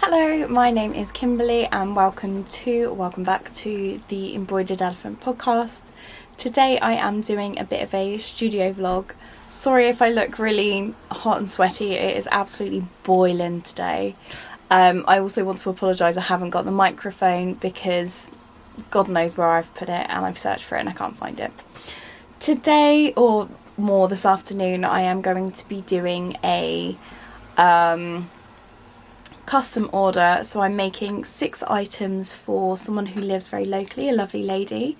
Hello, my name is Kimberly and welcome back to the Embroidered Elephant podcast. Today I am doing a bit of a studio vlog. Sorry if I look really hot and sweaty, it is absolutely boiling today. I also want to apologise, I haven't got the microphone because God knows where I've put it and I've searched for it and I can't find it. Today, or more this afternoon, I am going to be doing a custom order. So I'm making 6 items for someone who lives very locally, a lovely lady.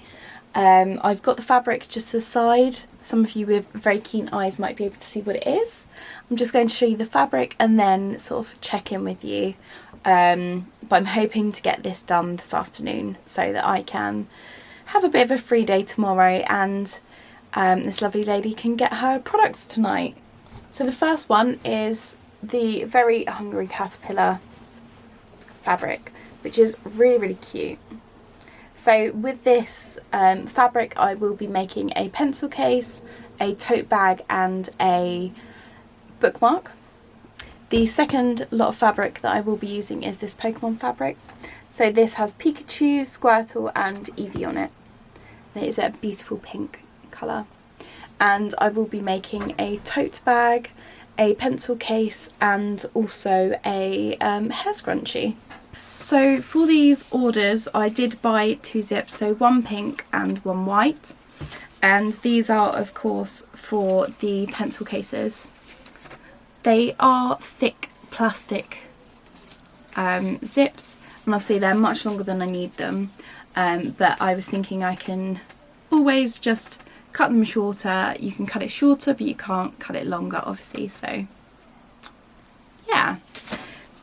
I've got the fabric just to the side. Some of you with very keen eyes might be able to see what it is. I'm just going to show you the fabric and then sort of check in with you. But I'm hoping to get this done this afternoon so that I can have a bit of a free day tomorrow and this lovely lady can get her products tonight. So the first one is the very hungry caterpillar fabric, which is really cute. So with this fabric I will be making a pencil case, a tote bag and a bookmark. The second lot of fabric that I will be using is this Pokemon fabric. So this has Pikachu, Squirtle and Eevee on it. It is a beautiful pink colour. And I will be making a tote bag, a pencil case and also a hair scrunchie. So for these orders I did buy 2 zips, so 1 pink and 1 white, and these are of course for the pencil cases. They are thick plastic zips and obviously they're much longer than I need them, but I was thinking I can always just cut them shorter. You can cut it shorter but you can't cut it longer obviously, so yeah.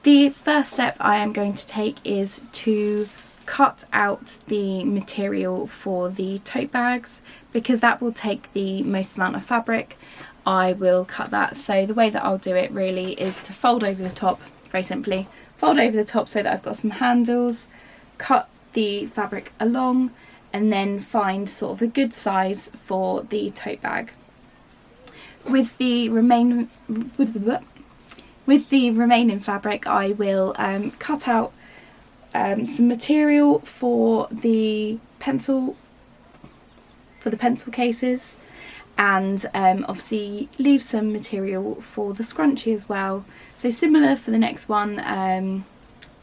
The first step I am going to take is to cut out the material for the tote bags because that will take the most amount of fabric. I will cut that, so the way that I'll do it really is to fold over the top, very simply, fold over the top so that I've got some handles, cut the fabric along and then find sort of a good size for the tote bag. With the remaining fabric I will cut out some material for the pencil cases and obviously leave some material for the scrunchie as well. So similar for the next one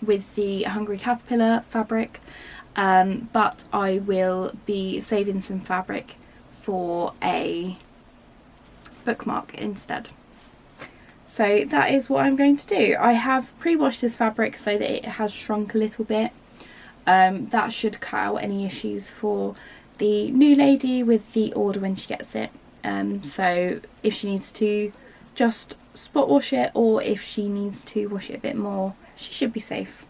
with the Hungry Caterpillar fabric, but I will be saving some fabric for a bookmark instead. So that is what I'm going to do. I have pre-washed this fabric so that it has shrunk a little bit. That should cut out any issues for the new lady with the order when she gets it. So if she needs to just spot wash it or if she needs to wash it a bit more, she should be safe.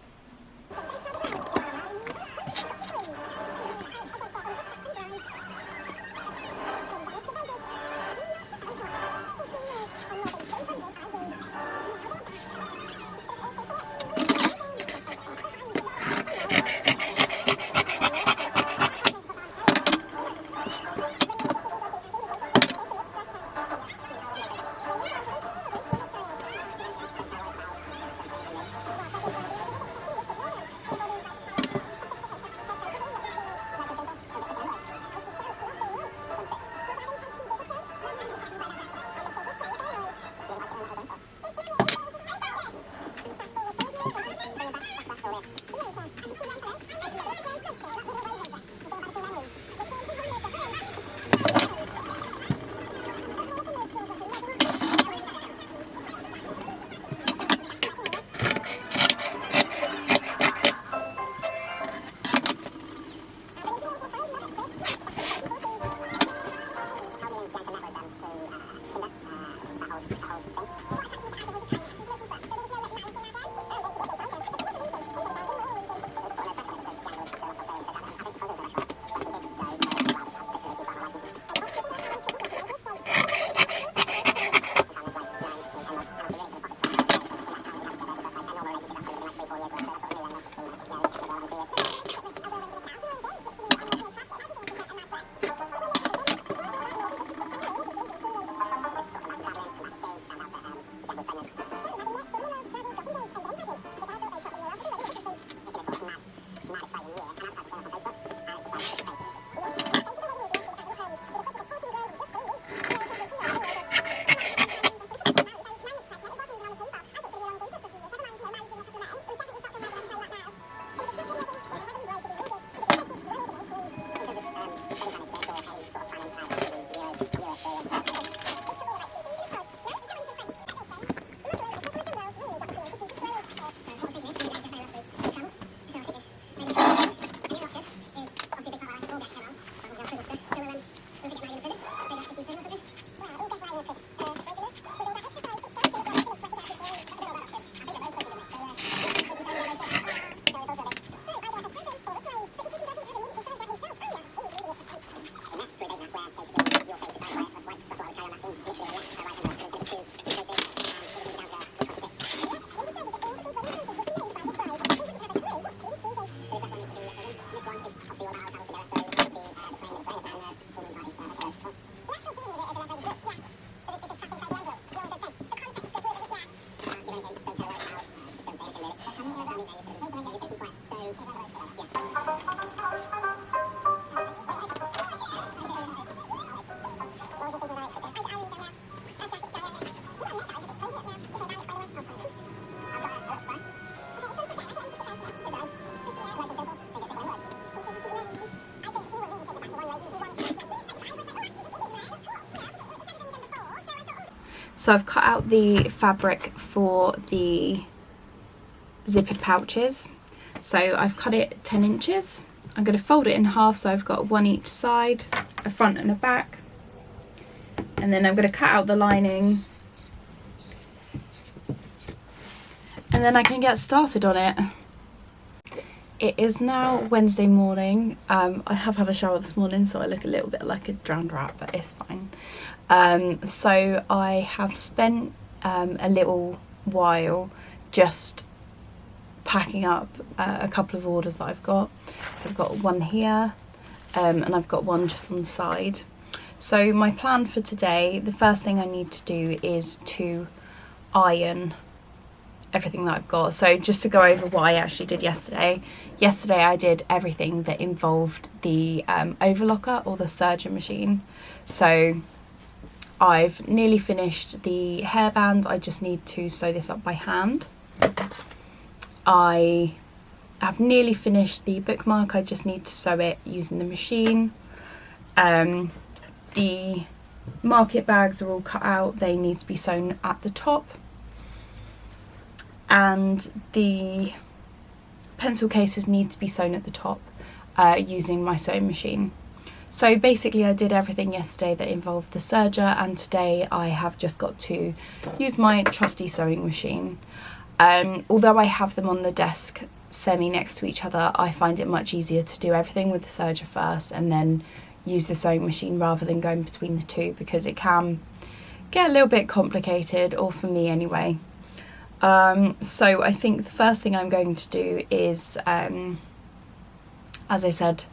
So I've cut out the fabric for the zippered pouches. So I've cut it 10 inches. I'm going to fold it in half, so I've got one each side, a front and a back. And then I'm going to cut out the lining. And then I can get started on it. It is now Wednesday morning. I have had a shower this morning, so I look a little bit like a drowned rat, but it's fine. So I have spent a little while just packing up a couple of orders that I've got. So I've got one here, and I've got one just on the side. So my plan for today, the first thing I need to do is to iron everything that I've got. So just to go over what I actually did yesterday. Yesterday I did everything that involved the overlocker or the serger machine. So I've nearly finished the hairband. I just need to sew this up by hand. I have nearly finished the bookmark. I just need to sew it using the machine. The market bags are all cut out. They need to be sewn at the top. And the pencil cases need to be sewn at the top using my sewing machine. So basically I did everything yesterday that involved the serger, and today I have just got to use my trusty sewing machine. Although I have them on the desk semi next to each other, I find it much easier to do everything with the serger first and then use the sewing machine rather than going between the two, because it can get a little bit complicated, or for me anyway. So I think the first thing I'm going to do is, as I said,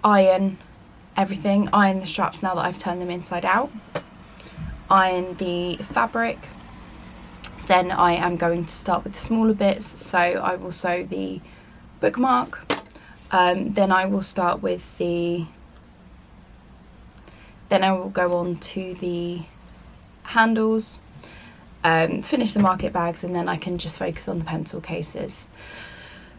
iron everything, iron the straps now that I've turned them inside out, iron the fabric. Then I am going to start with the smaller bits, so I will sew the bookmark, then I will start with then I will go on to the handles, finish the market bags, and then I can just focus on the pencil cases.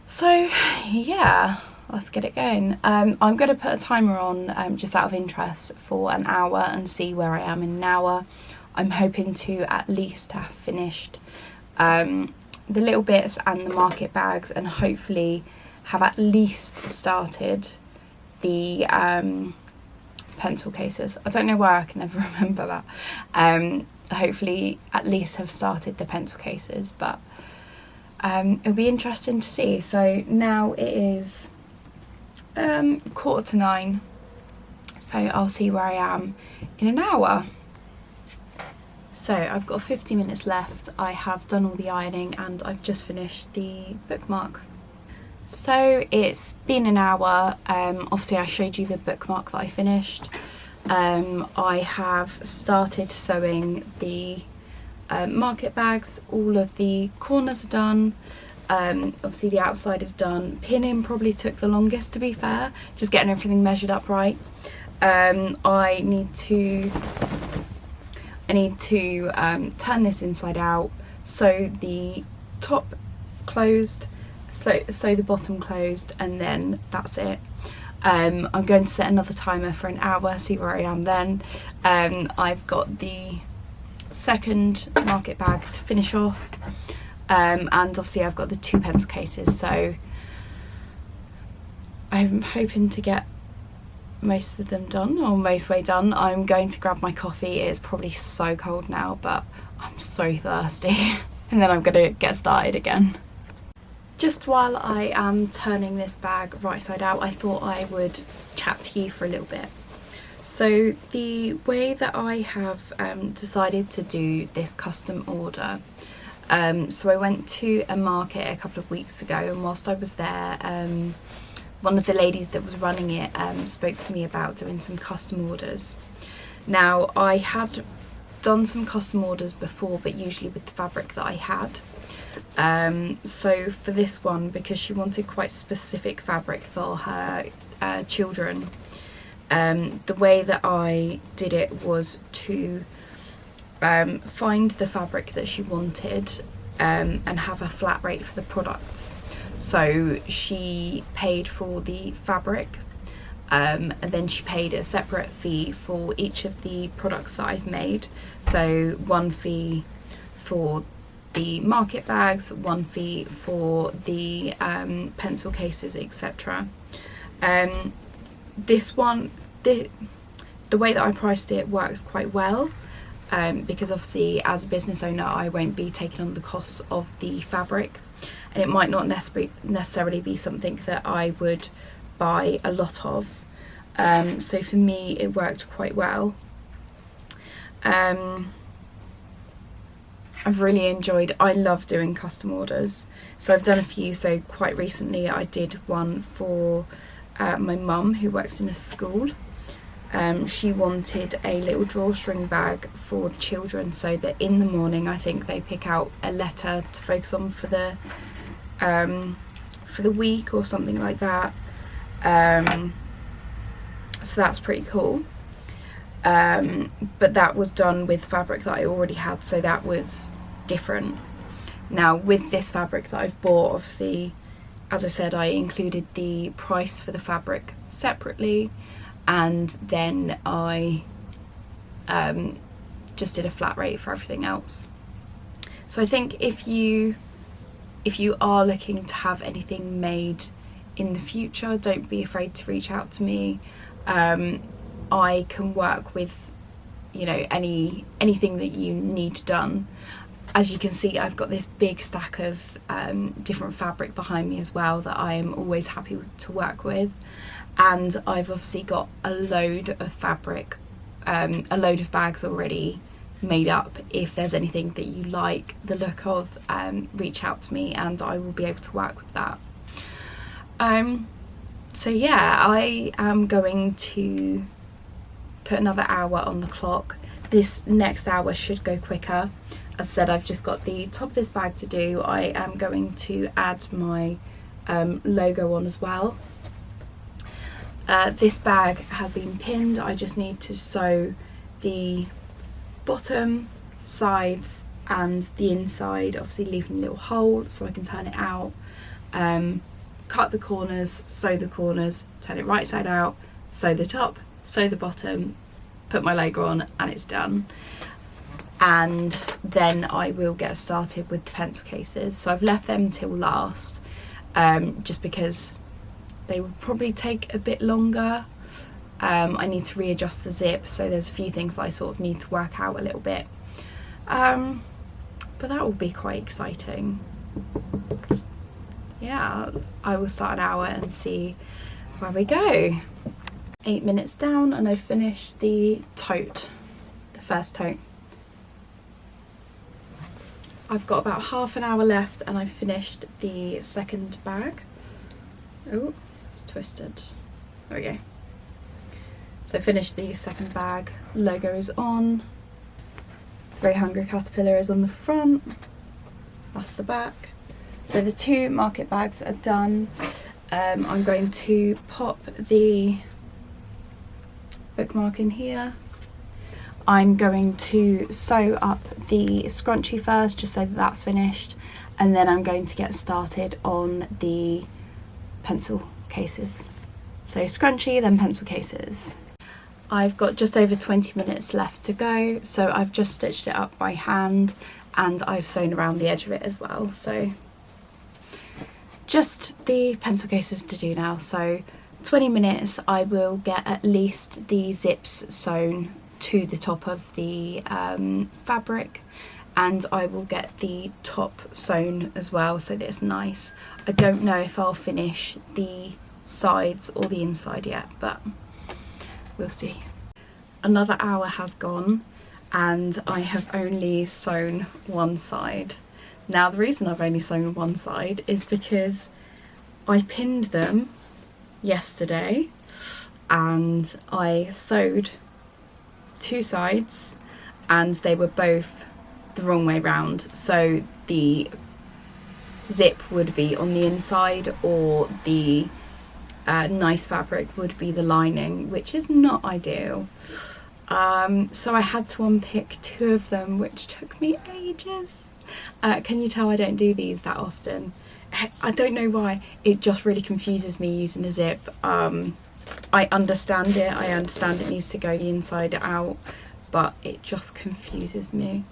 So yeah, let's get it going. I'm going to put a timer on just out of interest for an hour and see where I am in an hour. I'm hoping to at least have finished the little bits and the market bags, and hopefully have at least started the pencil cases. I don't know why I can never remember that. Hopefully at least have started the pencil cases, but it'll be interesting to see. So now it is 9:15, so I'll see where I am in an hour. So I've got 50 minutes left. I have done all the ironing and I've just finished the bookmark. So it's been an hour. Obviously I showed you the bookmark that I finished. I have started sewing the market bags. All of the corners are done. Obviously the outside is done. Pinning probably took the longest, to be fair, just getting everything measured up right. I need to turn this inside out, sew the top closed, sew the bottom closed, and then that's it. I'm going to set another timer for an hour, see where I am then. I've got the second market bag to finish off, and obviously I've got the two pencil cases, so I'm hoping to get most of them done, or most way done. I'm going to grab my coffee. It's probably so cold now, but I'm so thirsty. And then I'm going to get started again. Just while I am turning this bag right side out, I thought I would chat to you for a little bit. So the way that I have decided to do this custom order, so I went to a market a couple of weeks ago, and whilst I was there, one of the ladies that was running it spoke to me about doing some custom orders. Now, I had done some custom orders before, but usually with the fabric that I had. So for this one, because she wanted quite specific fabric for her children, the way that I did it was to find the fabric that she wanted and have a flat rate for the products. So she paid for the fabric, and then she paid a separate fee for each of the products that I've made. So one fee for the market bags, one fee for the pencil cases, etc. This one, the way that I priced it works quite well, because obviously as a business owner I won't be taking on the costs of the fabric, and it might not necessarily be something that I would buy a lot of, so for me it worked quite well. I've really enjoyed, I love doing custom orders, so I've done a few. So quite recently I did one for my mum who works in a school. She wanted a little drawstring bag for the children, so that in the morning I think they pick out a letter to focus on for the week or something like that. So that's pretty cool. But that was done with fabric that I already had, so that was different. Now with this fabric that I've bought, obviously, as I said, I included the price for the fabric separately, and then I just did a flat rate for everything else. So I think if you are looking to have anything made in the future, don't be afraid to reach out to me. I can work with, you know, anything that you need done. As you can see, I've got this big stack of different fabric behind me as well that I am always happy to work with, and I've obviously got a load of fabric, a load of bags already made up. If there's anything that you like the look of, reach out to me and I will be able to work with that. So yeah, I am going to put another hour on the clock. This next hour should go quicker. As I said, I've just got the top of this bag to do. I am going to add my logo on as well. This bag has been pinned. I just need to sew the bottom, sides and the inside, obviously leaving a little hole so I can turn it out. Cut the corners, sew the corners, turn it right side out, sew the top, sew the bottom, put my logo on, and it's done. And then I will get started with the pencil cases. So I've left them till last, just because they will probably take a bit longer. I need to readjust the zip, so there's a few things that I sort of need to work out a little bit, but that will be quite exciting. Yeah, I will start an hour and see where we go. 8 minutes down and I've finished the tote, the first tote. I've got about half an hour left and I've finished the second bag. Oh, it's twisted. There we go. So I finished the second bag, logo is on, Very Hungry Caterpillar is on the front, that's the back. So the two market bags are done. I'm going to pop the bookmark in here. I'm going to sew up the scrunchie first, just so that that's finished, and then I'm going to get started on the pencil cases. So scrunchie, then pencil cases. I've got just over 20 minutes left to go, so I've just stitched it up by hand and I've sewn around the edge of it as well. So just the pencil cases to do now. So 20 minutes I will get at least the zips sewn to the top of the fabric, and I will get the top sewn as well so that it's nice. I don't know if I'll finish the sides or the inside yet, but we'll see. Another hour has gone and I have only sewn one side. Now the reason I've only sewn one side is because I pinned them yesterday and I sewed two sides and they were both the wrong way round. So the zip would be on the inside, or the nice fabric would be the lining, which is not ideal. So I had to unpick two of them, which took me ages. Can you tell I don't do these that often? I don't know why, it just really confuses me using a zip. I understand it. I understand it needs to go the inside out, but it just confuses me.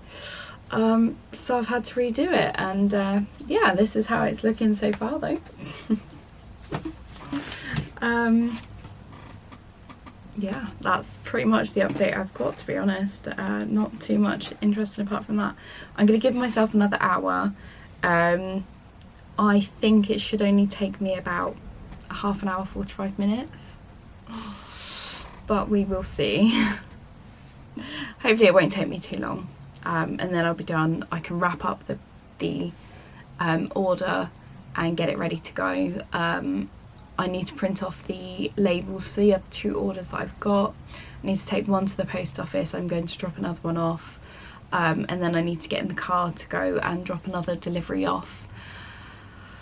So I've had to redo it, and yeah, this is how it's looking so far though. Yeah, that's pretty much the update I've got, to be honest. Not too much interesting apart from that. I'm going to give myself another hour. I think it should only take me about half an hour, 45 minutes, but we will see. Hopefully it won't take me too long, and then I'll be done. I can wrap up the order and get it ready to go. I need to print off the labels for the other 2 orders that I've got. I need to take one to the post office. I'm going to drop another one off, and then I need to get in the car to go and drop another delivery off.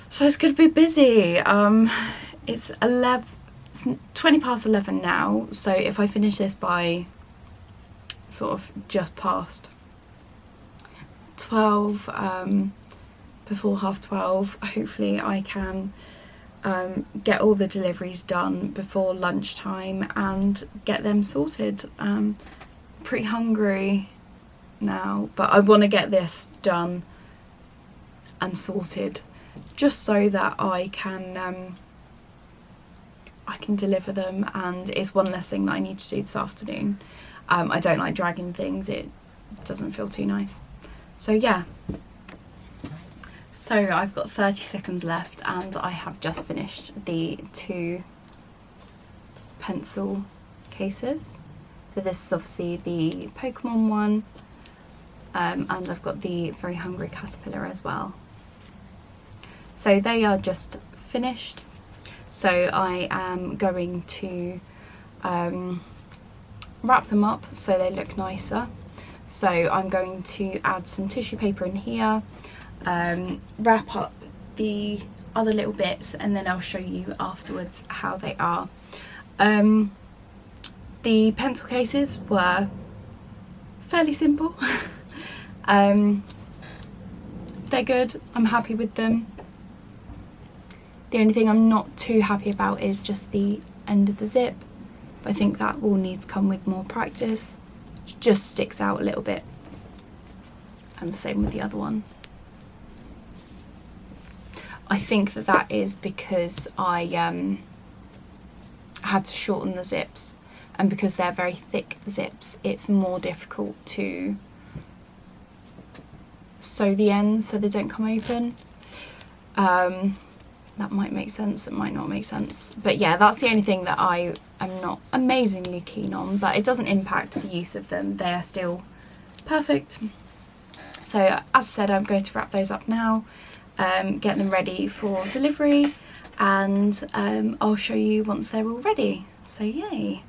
So it's going to be busy. It's 20 past 11 now, so if I finish this by sort of just past 12, before half 12, hopefully I can get all the deliveries done before lunchtime and get them sorted. Pretty hungry now, but I want to get this done and sorted just so that I can deliver them, and it's one less thing that I need to do this afternoon. I don't like dragging things, it doesn't feel too nice. So yeah. So I've got 30 seconds left, and I have just finished the 2 pencil cases. So this is obviously the Pokemon one, and I've got the Very Hungry Caterpillar as well. So they are just finished. So I am going to wrap them up so they look nicer. So I'm going to add some tissue paper in here, wrap up the other little bits, and then I'll show you afterwards how they are. The pencil cases were fairly simple. They're good, I'm happy with them. The only thing I'm not too happy about is just the end of the zip, but I think that will need to come with more practice. It just sticks out a little bit, and the same with the other one. I think that is because I had to shorten the zips, and because they're very thick zips, it's more difficult to sew the ends so they don't come open. That might make sense, it might not make sense, but yeah, that's the only thing that I am not amazingly keen on, but it doesn't impact the use of them. They are still perfect. So as I said, I'm going to wrap those up now, get them ready for delivery, and I'll show you once they're all ready. So yay.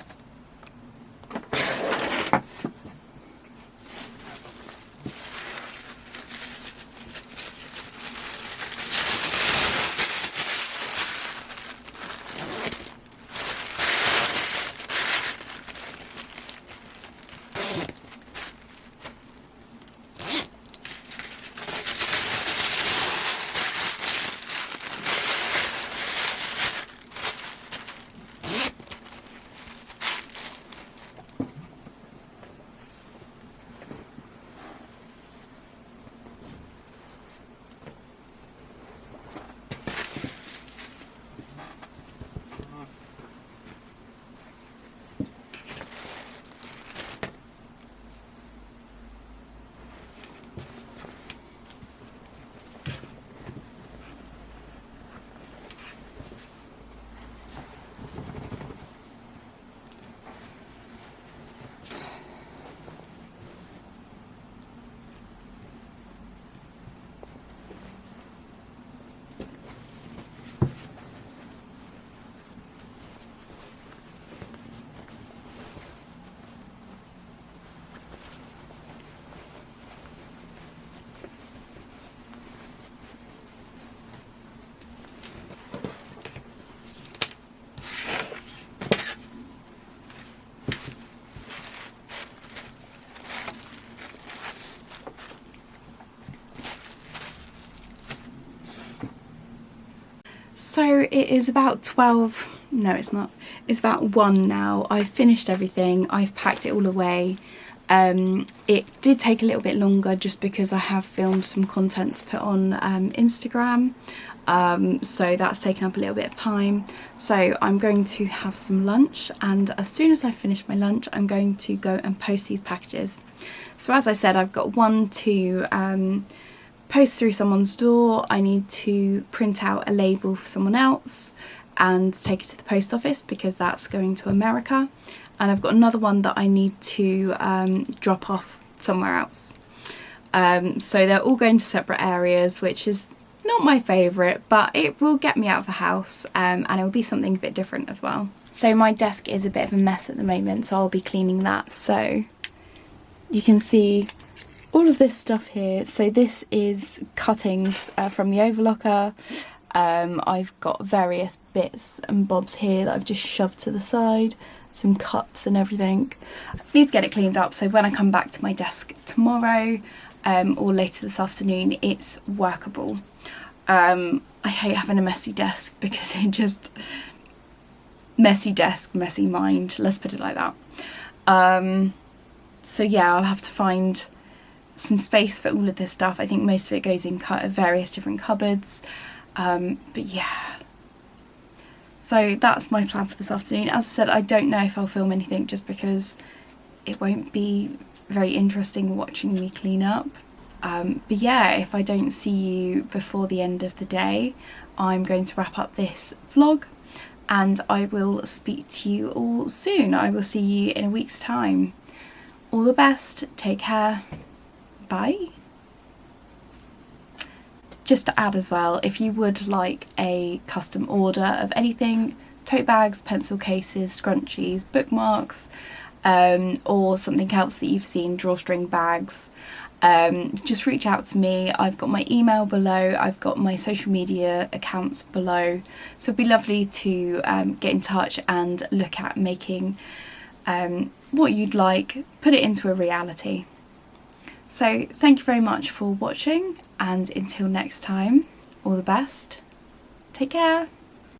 So it is about 12 No, it's not. It's about 1 now. I've finished everything. I've packed it all away. It did take a little bit longer just because I have filmed some content to put on Instagram. So that's taken up a little bit of time. So I'm going to have some lunch, and as soon as I finish my lunch, I'm going to go and post these packages. So as I said, I've got one to post through someone's door. I need to print out a label for someone else and take it to the post office because that's going to America. And I've got another one that I need to drop off somewhere else. So they're all going to separate areas, which is not my favourite, but it will get me out of the house, and it will be something a bit different as well. So my desk is a bit of a mess at the moment, so I'll be cleaning that. So you can see all of this stuff here. So this is cuttings from the overlocker. I've got various bits and bobs here that I've just shoved to the side, some cups and everything. I need to get it cleaned up so when I come back to my desk tomorrow or later this afternoon, it's workable. I hate having a messy desk because it just... messy desk, messy mind, let's put it like that. So yeah, I'll have to find some space for all of this stuff. I think most of it goes in various different cupboards. But yeah, so that's my plan for this afternoon. As I said, I don't know if I'll film anything just because it won't be very interesting watching me clean up. But yeah, if I don't see you before the end of the day, I'm going to wrap up this vlog and I will speak to you all soon. I will see you in a week's time. All the best, take care, bye. Just to add as well, if you would like a custom order of anything, tote bags, pencil cases, scrunchies, bookmarks, or something else that you've seen, drawstring bags, just reach out to me. I've got my email below, I've got my social media accounts below, so it'd be lovely to get in touch and look at making what you'd like, put it into a reality. So thank you very much for watching, and until next time, all the best, take care.